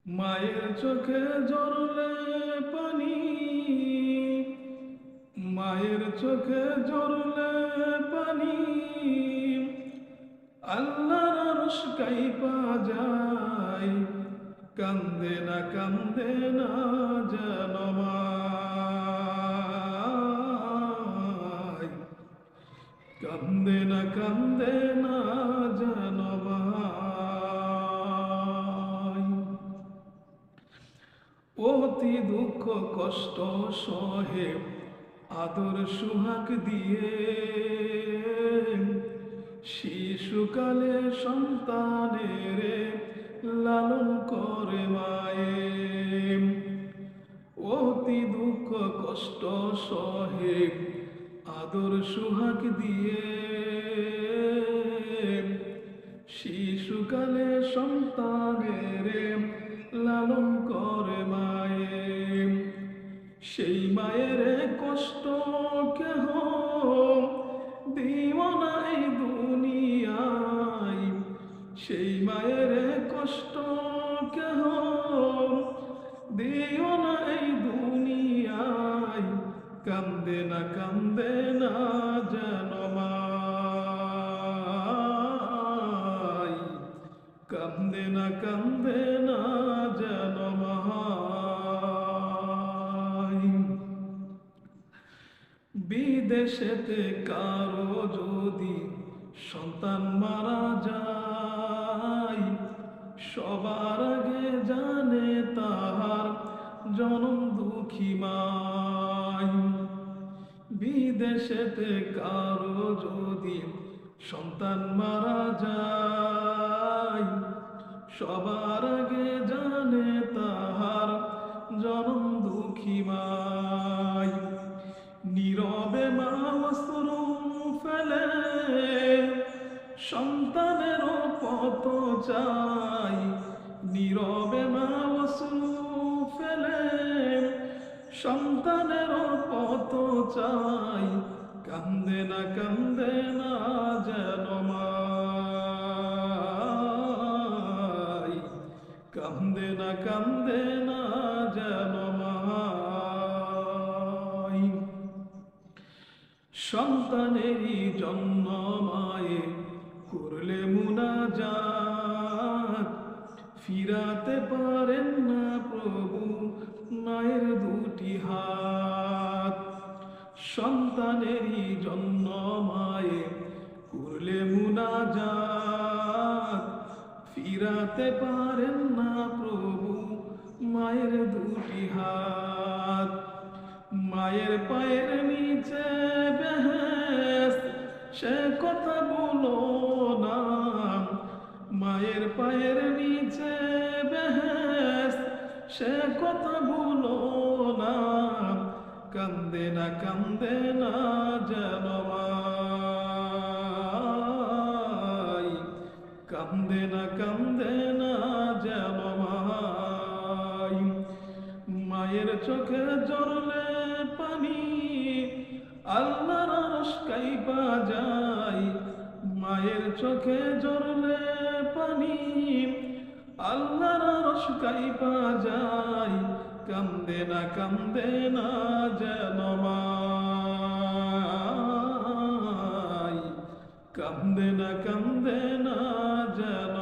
মায়ের চোখে ঝরলে পানি, মায়ের চোখে ঝরলে পানি, আল্লাহর আরশ কাঁইপা যায়। কান্দে না যেন মায়, কান্দে না যেন মায়। অতি দুঃখ কষ্ট সহে আদর সুহাগ দিয়ে, শিশুকালে সন্তানের লালন করে মায়ে। অতি দুঃখ কষ্ট সহে আদর সুহাগ দিয়ে, শিশুকালে সন্তানের লালন করে মায়ে। সেই মায়ের কষ্ট কেহ দিও না এই দুনিয়ায়, সেই মায়ের কষ্ট কেহ দিও না এই দুনিয়ায়। কান্দে না যেন মায়, কান্দে না যেন মায়। বিদেশেতে কারো যদি সন্তান মারা যায়, সবার আগে জানে তাহার জনম দুঃখী মায়। বিদেশেতে কারো যদি সন্তান মারা যায়, সবার আগে জানে তাহার জনম দুঃখী মায়। নীরবে মা অশ্রু ফেলে সন্তানের পত চাই, নীরবে মা অশ্রু ফেলে সন্তানের পত চাই। কান্দে না যেন মায়, কান্দে না যেন মায়। সন্তানেরই জন্য মায়ে করলে মুনাজাত, ফিরাতে পারেন না প্রভু মায়ের দুটি হাত। সন্তানেরই জন্য মায়ে করলে মুনাজাত, ফিরাতে পারেন না প্রভু মায়ের দুটি হাত। মায়ের পায়ের নিচে বেহেশত, সে কথা বলো না। মায়ের পায়ের নিচে বেহেশত, সে কথা বলো না। কান্দে না যেন মায়, কান্দে না যেন মায়। মায়ের চোখে ঝরলে পানি, আল্লাহর আরশ কাঁইপা যায়। মায়ের চোখে ঝরলে পানি, আল্লাহর আরশ কাঁইপা যায়। কান্দে না যেন মায়, কান্দে না যেন